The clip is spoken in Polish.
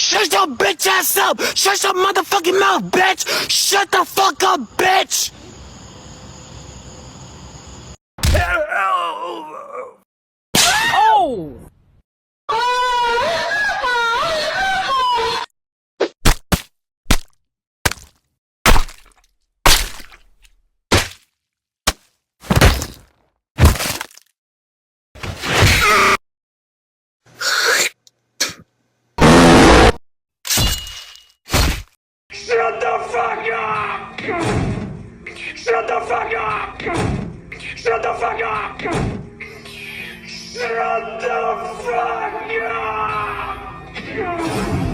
Shut your bitch ass up! Shut your motherfucking mouth, bitch! Shut the fuck up, bitch! Oh! Shut the fuck up! Shut the fuck up! Shut the fuck up! Shut the fuck up!